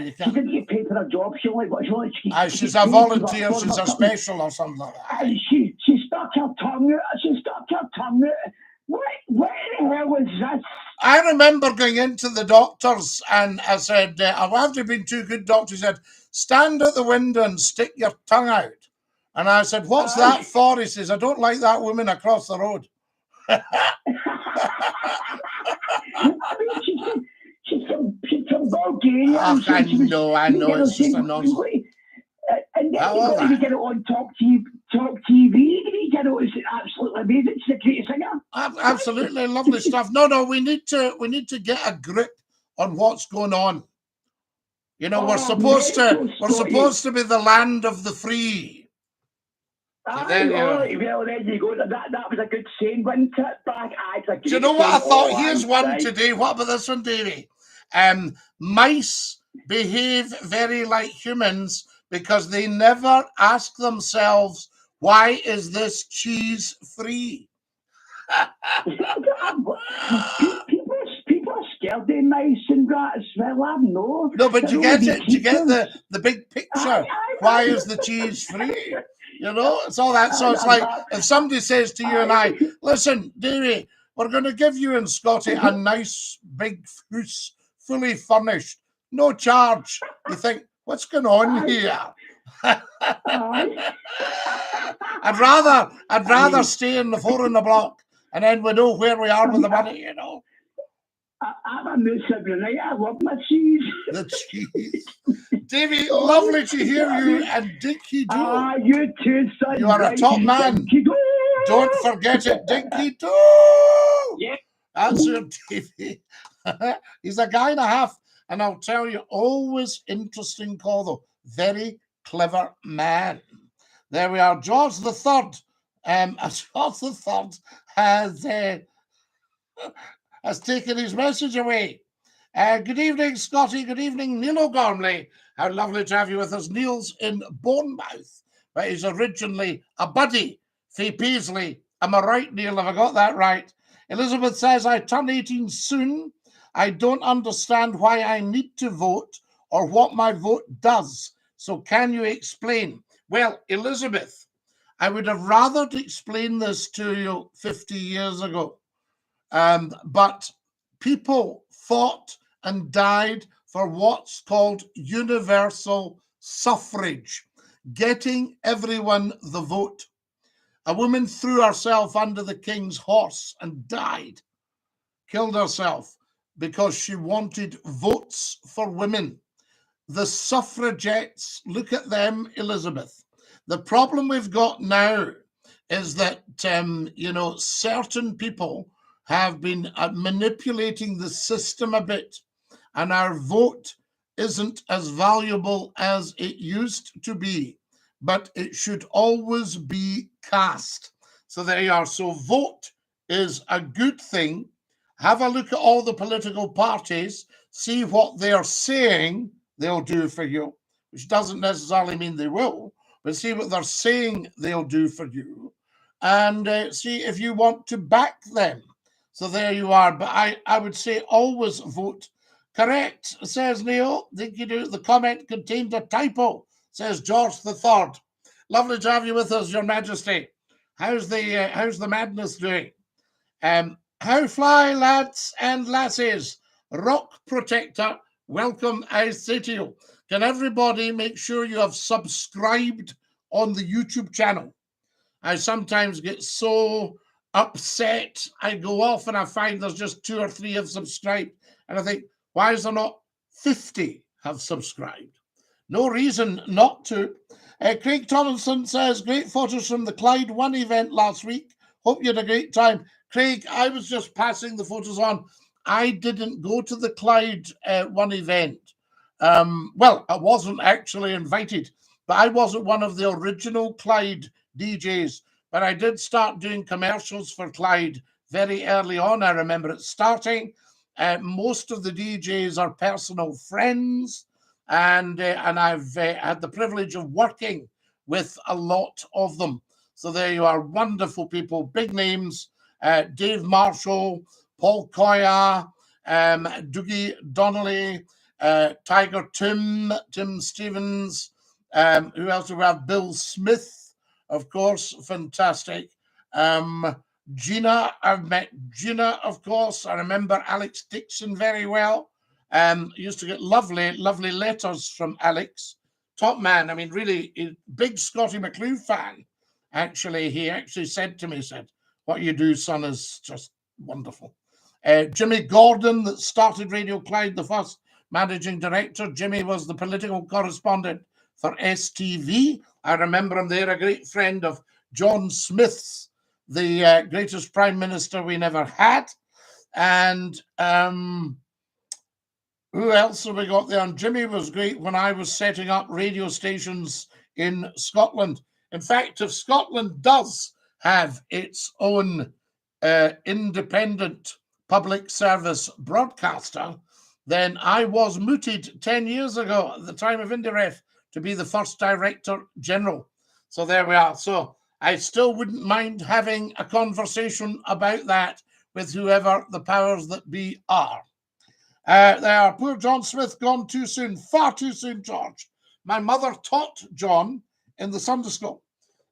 she didn't get paid for her job. She's a volunteer. She's a special or something like that. She stuck her tongue out. What the hell was that? I remember going into the doctors and I said, I've after been two good doctors. He said, stand at the window and stick your tongue out. And I said, what's that for? He says, I don't like that woman across the road. She's from Bulgaria. I know. It's just a nonsense. And then you get it on Top TV. You get it, it's absolutely amazing. She's a great singer. Absolutely lovely stuff. No, we need to get a grip on what's going on. You know, we're supposed to be the land of the free. Well, there you go. That was a good saying, wasn't it? Do you know what I thought? Here's one today. What about this one, Davey? Mice behave very like humans because they never ask themselves, why is this cheese free? People are scared of mice and rats. Well, I know. No, but you get it. You get the big picture. Why is the cheese free? You know, it's all that. So it's like if somebody says to you and I, listen, Davey, we're going to give you and Scottie a nice big house, fully furnished, no charge. You think, what's going on here? I'd rather stay in the 4 in the block, and then we know where we are with the money. You know. I'm a moose every night. I love my cheese. The cheese. Davey, lovely to hear you, and Dinky-Doo. You too, son. You are a top man. Dinky-Doo. Don't forget it, Dinky-Doo. Yeah. That's your Davey. He's a guy and a half, and I'll tell you, always interesting call, though. Very clever man. There we are. George the Third. George the Third has taken his message away. Good evening, Scottie. Good evening, Neil O'Gormley. How lovely to have you with us. Neil's in Bournemouth, but he's originally a buddy. Fee Paisley. Am I right, Neil? Have I got that right? Elizabeth says, I turn 18 soon. I don't understand why I need to vote or what my vote does. So can you explain? Well, Elizabeth, I would have rather explained this to you 50 years ago. But people fought and died for what's called universal suffrage, getting everyone the vote. A woman threw herself under the king's horse and died, killed herself because she wanted votes for women. The suffragettes, look at them, Elizabeth. The problem we've got now is that, certain people have been manipulating the system a bit, and our vote isn't as valuable as it used to be, but it should always be cast. So there you are. So vote is a good thing. Have a look at all the political parties, see what they're saying they'll do for you, which doesn't necessarily mean they will, but see what they're saying they'll do for you, and see if you want to back them. So there you are. But I would say always vote. Correct, says Neil. Dinky-Doo. The comment contained a typo, says George the Third. Lovely to have you with us, Your Majesty. How's the madness doing? How fly, lads and lasses? Rock Protector, welcome, I say to you. Can everybody make sure you have subscribed on the YouTube channel? I sometimes get so upset. I go off and I find there's just 2 or 3 have subscribed. And I think, why is there not 50 have subscribed? No reason not to. Craig Tomlinson says, great photos from the Clyde 1 event last week. Hope you had a great time. Craig, I was just passing the photos on. I didn't go to the Clyde 1 event. Well, I wasn't actually invited, but I wasn't one of the original Clyde DJs. But I did start doing commercials for Clyde very early on. I remember it starting. Most of the DJs are personal friends, and I've had the privilege of working with a lot of them. So there you are, wonderful people, big names. Dave Marshall, Paul Koya, Dougie Donnelly, Tiger Tim Stevens. Who else do we have? Bill Smith, of course, fantastic. Gina, I've met Gina, of course. I remember Alex Dixon very well. Used to get lovely letters from Alex. Top man, I mean, really big Scottie McClue fan. Actually, he actually said to me, what you do, son, is just wonderful. Jimmy Gordon, that started Radio Clyde, the first managing director. Jimmy was the political correspondent for STV. I remember him there, a great friend of John Smith's, the greatest prime minister we never had. And who else have we got there? And Jimmy was great when I was setting up radio stations in Scotland. In fact, if Scotland does have its own independent public service broadcaster, then I was mooted 10 years ago at the time of IndieRef to be the first director general. So there we are. So I still wouldn't mind having a conversation about that with whoever the powers that be are. There, poor John Smith gone too soon, far too soon, George. My mother taught John in the Sunday school,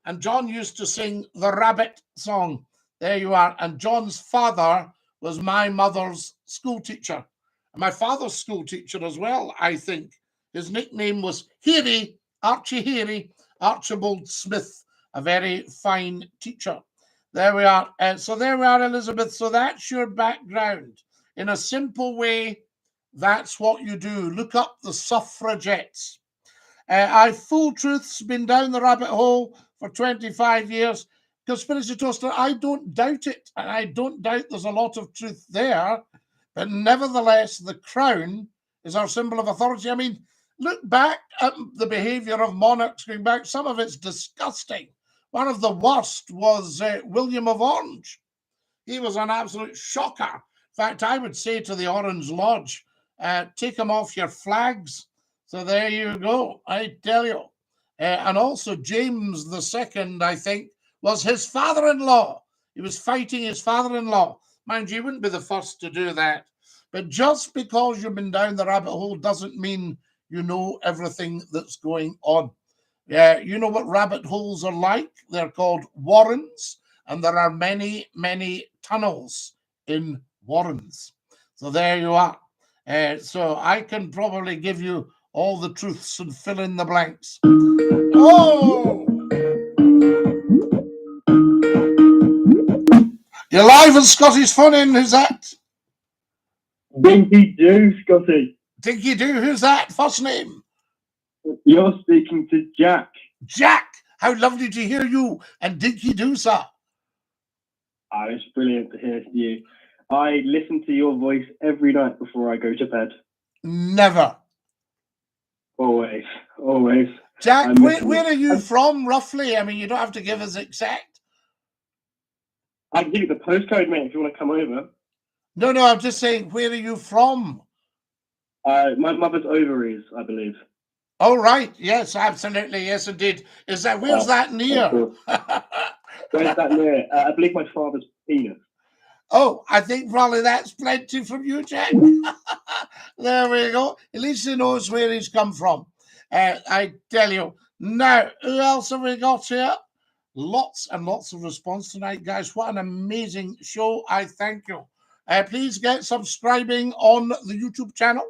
and John used to sing the Rabbit song. There you are. And John's father was my mother's school teacher. My father's school teacher as well, I think. His nickname was Heary, Archie Heary, Archibald Smith, a very fine teacher. There we are. So there we are, Elizabeth. So that's your background. In a simple way, that's what you do. Look up the suffragettes. Full Truth's been down the rabbit hole for 25 years. Conspiracy Toaster, I don't doubt it. And I don't doubt there's a lot of truth there. But nevertheless, the crown is our symbol of authority. I mean, look back at the behavior of monarchs going back. Some of it's disgusting. One of the worst was William of Orange. He was an absolute shocker. In fact, I would say to the Orange Lodge, take them off your flags. So there you go, I tell you. And also James II, I think, was his father-in-law. He was fighting his father-in-law. Mind you, you wouldn't be the first to do that. But just because you've been down the rabbit hole doesn't mean you know everything that's going on. You know what rabbit holes are like? They're called warrens, and there are many, many tunnels in warrens. So there you are. So I can probably give you all the truths and fill in the blanks. Oh! You're live on Scottie's Phone In. Who's that? Dinky-Doo, Scottie. Dinky-Doo, who's that? First name? You're speaking to Jack. Jack, how lovely to hear you and Dinky-Doo, sir. It's brilliant to hear you. I listen to your voice every night before I go to bed. Never. Always, always. Jack, where are you from, roughly? I mean, you don't have to give us exact. I can give you the postcode, mate, if you want to come over. No, I'm just saying, where are you from? My mother's ovaries, I believe. Oh, right. Yes, absolutely. Yes, indeed. Where's that near? Where's that near? I believe my father's penis. Oh, I think probably that's plenty from you, Jack. There we go. At least he knows where he's come from. I tell you, Now, who else have we got here? Lots and lots of response tonight, guys. What an amazing show. I thank you. Please get subscribing on the YouTube channel.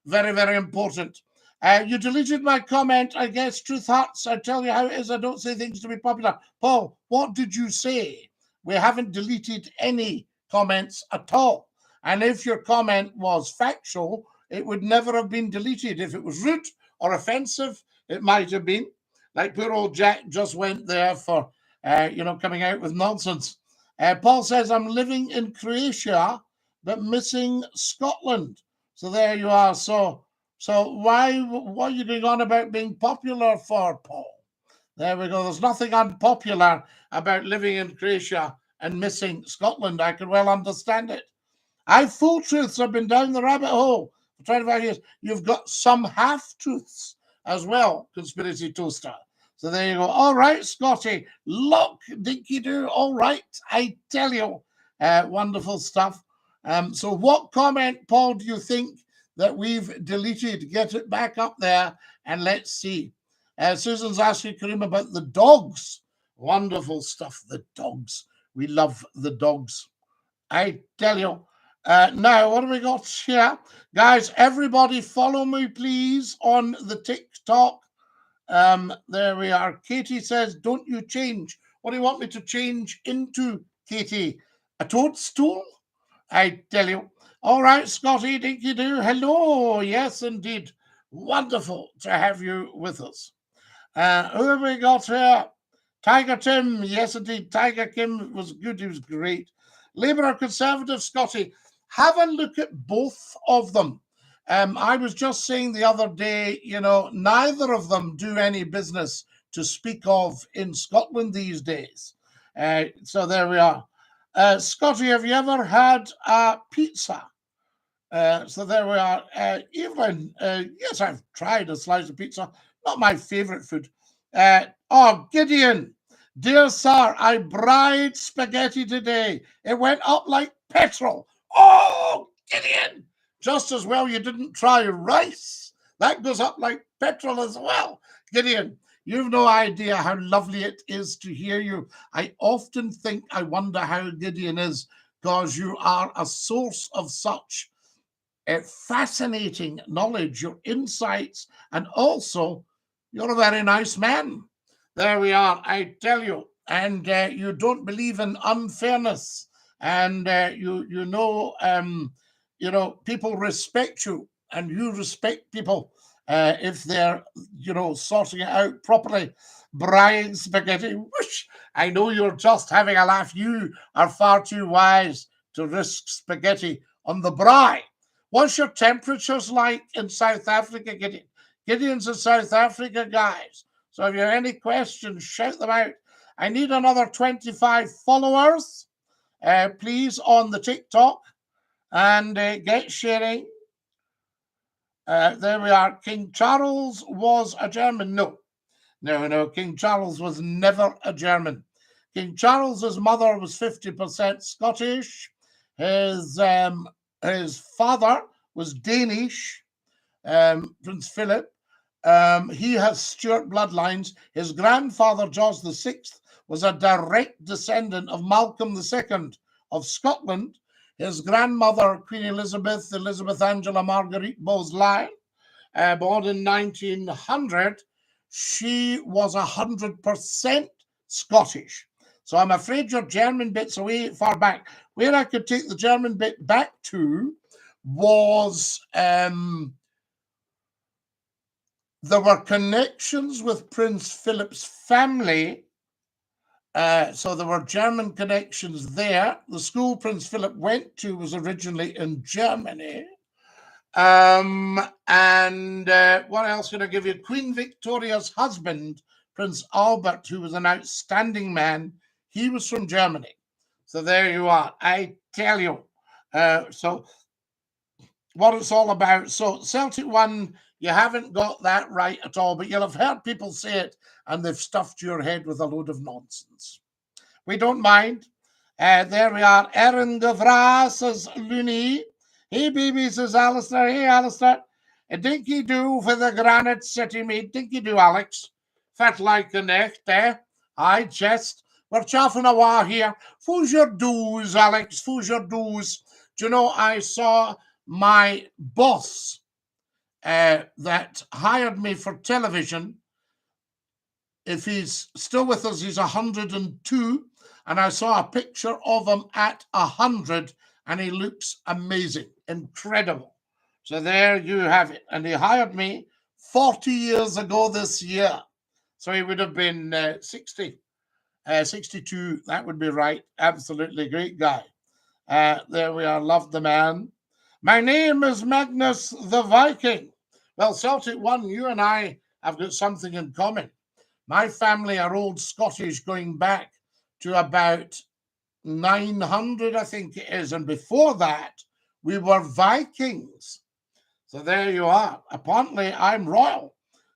Very, very important. You deleted my comment, I guess. Truth hurts. I tell you how it is. I don't say things to be popular. Paul, what did you say? We haven't deleted any comments at all. And if your comment was factual, it would never have been deleted. If it was rude or offensive, it might have been. Like poor old Jack just went there for, coming out with nonsense. Paul says, I'm living in Croatia, but missing Scotland. So there you are. So what are you going on about being popular for, Paul? There we go. There's nothing unpopular about living in Croatia and missing Scotland. I can well understand it. Full truths. I've been down the rabbit hole for 25 years. You've got some half-truths as well, Conspiracy Toaster. So there you go. All right, Scottie. Look, Dinky-Doo. All right. I tell you. Wonderful stuff. So what comment, Paul, do you think that we've deleted? Get it back up there and let's see. Susan's asking Kareem about the dogs. Wonderful stuff. The dogs. We love the dogs. I tell you. Now, what have we got here? Guys, everybody follow me, please, on the TikTok. There we are. Katie says, don't you change. What do you want me to change into, Katie? A toadstool? I tell you. All right, Scottie, Dinky-Doo. Hello. Yes, indeed. Wonderful to have you with us. Who have we got here? Tiger Tim. Yes, indeed. Tiger Kim was good. He was great. Labour or Conservative, Scottie? Have a look at both of them. I was just saying the other day, neither of them do any business to speak of in Scotland these days. So there we are. Scottie, have you ever had a pizza? So there we are. Evelyn, yes, I've tried a slice of pizza. Not my favourite food. Gideon, dear sir, I bride spaghetti today. It went up like petrol. Oh, Gideon! Just as well you didn't try rice. That goes up like petrol as well. Gideon, you've no idea how lovely it is to hear you. I often think I wonder how Gideon is, because you are a source of such fascinating knowledge, your insights, and also you're a very nice man. There we are, I tell you. And you don't believe in unfairness. And people respect you, and you respect people if they're, sorting it out properly. Brian Spaghetti, whoosh, I know you're just having a laugh. You are far too wise to risk spaghetti on the braai. What's your temperatures like in South Africa, Gideon? Gideon's in South Africa, guys. So if you have any questions, shout them out. I need another 25 followers. Please, on the TikTok, and get sharing. There we are. King Charles was a German. No. King Charles was never a German. King Charles's mother was 50% Scottish. His father was Danish, Prince Philip. He has Stuart bloodlines. His grandfather, George VI, was a direct descendant of Malcolm II of Scotland. His grandmother, Queen Elizabeth Angela Marguerite Bowes-Lyon, born in 1900, she was 100% Scottish. So I'm afraid your German bit's away far back. Where I could take the German bit back to was there were connections with Prince Philip's family. So there were German connections there. The school Prince Philip went to was originally in Germany. What else can I give you? Queen Victoria's husband, Prince Albert, who was an outstanding man, he was from Germany. So there you are. I tell you. So what it's all about. So Celtic won. You haven't got that right at all, but you'll have heard people say it, and they've stuffed your head with a load of nonsense. We don't mind. There we are. Erin Gavra, says Looney. Hey, baby, says Alistair. Hey, Alistair. A Dinky-Doo for the Granite City, mate. Dinky-Doo, Alex. Fat like the neck there. I jest. We're chaffing a while here. Who's your do's, Alex? Who's your do's? Do you know, I saw my boss that hired me for television. If he's still with us, he's 102. And I saw a picture of him at 100, and he looks amazing, incredible. So there you have it. And he hired me 40 years ago this year. So he would have been 60, 62. That would be right. Absolutely great guy. There we are. Love the man. My name is Magnus the Viking. Well, Celtic One, you and I have got something in common. My family are old Scottish, going back to about 900, I think it is. And before that, we were Vikings. So there you are. Apparently, I'm royal.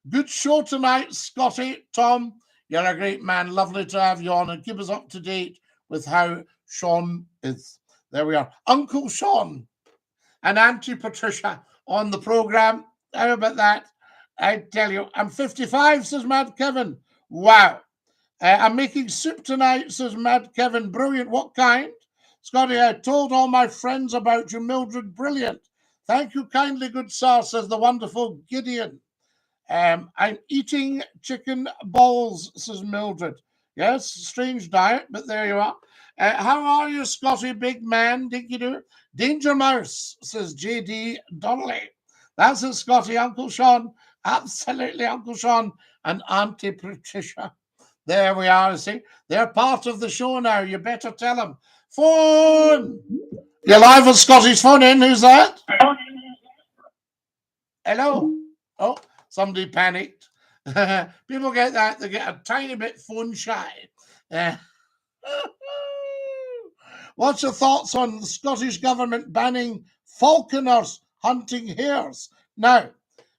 Good show tonight, Scottie. Tom, you're a great man. Lovely to have you on, and keep us up to date with how Sean is. There we are. Uncle Sean and Auntie Patricia on the program. How about that? I tell you, I'm 55, says Mad Kevin. Wow. I'm making soup tonight, says Mad Kevin. Brilliant. What kind? Scottie, I told all my friends about you, Mildred. Brilliant. Thank you kindly, good sir, says the wonderful Gideon. I'm eating chicken balls, says Mildred. Yes, strange diet, but there you are. How are you, Scottie, big man? Dinky-Doo. Danger Mouse, says J.D. Donnelly. That's it, Scottie. Uncle Sean. Absolutely, Uncle Sean and Auntie Patricia. There we are, see. They're part of the show now. You better tell them. Phone! You're live on Scottie's phone in. Who's that? Hello? Oh, somebody panicked. People get that. They get a tiny bit phone shy. What's your thoughts on the Scottish government banning falconers hunting hares? Now,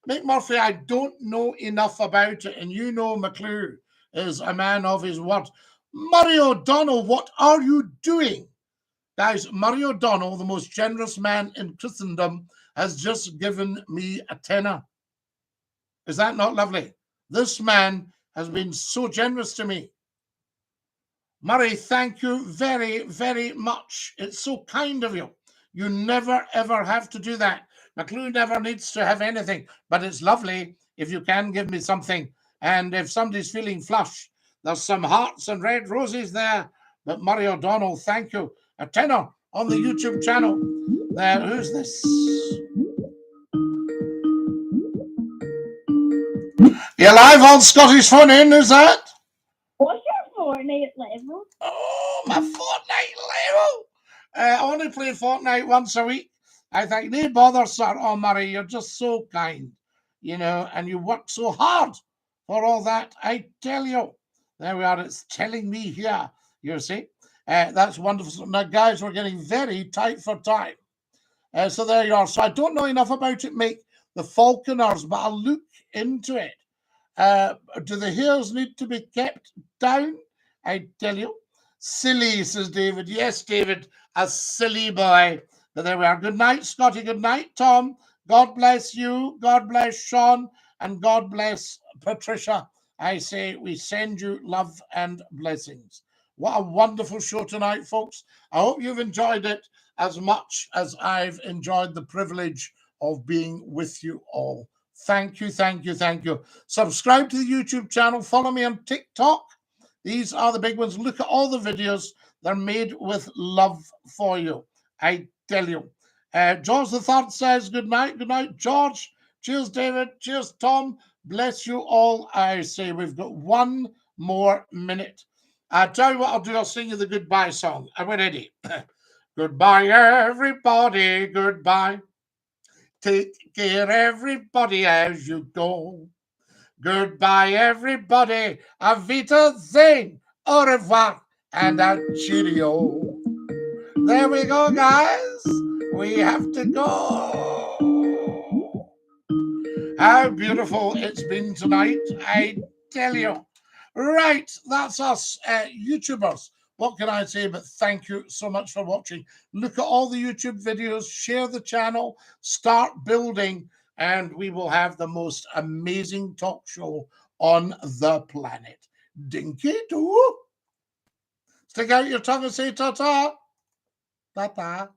Mick Murphy, I don't know enough about it, and you know McClue is a man of his word. Murray O'Donnell, what are you doing? Guys, Murray O'Donnell, the most generous man in Christendom, has just given me a tenner. Is that not lovely? This man has been so generous to me. Murray, thank you very, very much. It's so kind of you. You never, ever have to do that. McClue never needs to have anything, but it's lovely if you can give me something. And if somebody's feeling flush, there's some hearts and red roses there. But Murray O'Donnell, thank you. A tenner on the YouTube channel. There, who's this? You're live on Scottish phone in, who's that? What's your Fortnite level? Oh, my Fortnite level. I only play Fortnite once a week. I think, no bother, sir. Oh, Murray, you're just so kind, you know, and you work so hard for all that. I tell you. There we are. It's telling me here, you see. That's wonderful. Now, guys, we're getting very tight for time. So there you are. So I don't know enough about it, Mick, the falconers, but I'll look into it. Do the hares need to be kept down? I tell you. Silly, says David. Yes, David, a silly boy. But there we are. Good night, Scottie. Good night, Tom. God bless you. God bless Sean. And God bless Patricia. I say we send you love and blessings. What a wonderful show tonight, folks. I hope you've enjoyed it as much as I've enjoyed the privilege of being with you all. Thank you, thank you, thank you. Subscribe to the YouTube channel. Follow me on TikTok. These are the big ones. Look at all the videos. They're made with love for you. I tell you. George the Third says good night. Good night, George. Cheers, David. Cheers, Tom. Bless you all. I say we've got one more minute. I'll tell you what I'll do. I'll sing you the goodbye song. Are we ready? Goodbye, everybody. Goodbye. Take care, everybody, as you go. Goodbye, everybody. Avita Zane. Au revoir and a cheerio. There we go, guys. We have to go. How beautiful it's been tonight, I tell you. Right, that's us, YouTubers. What can I say but thank you so much for watching. Look at all the YouTube videos, share the channel, start building, and we will have the most amazing talk show on the planet. Dinky-Doo. Stick out your tongue and say ta-ta. Ta-ta.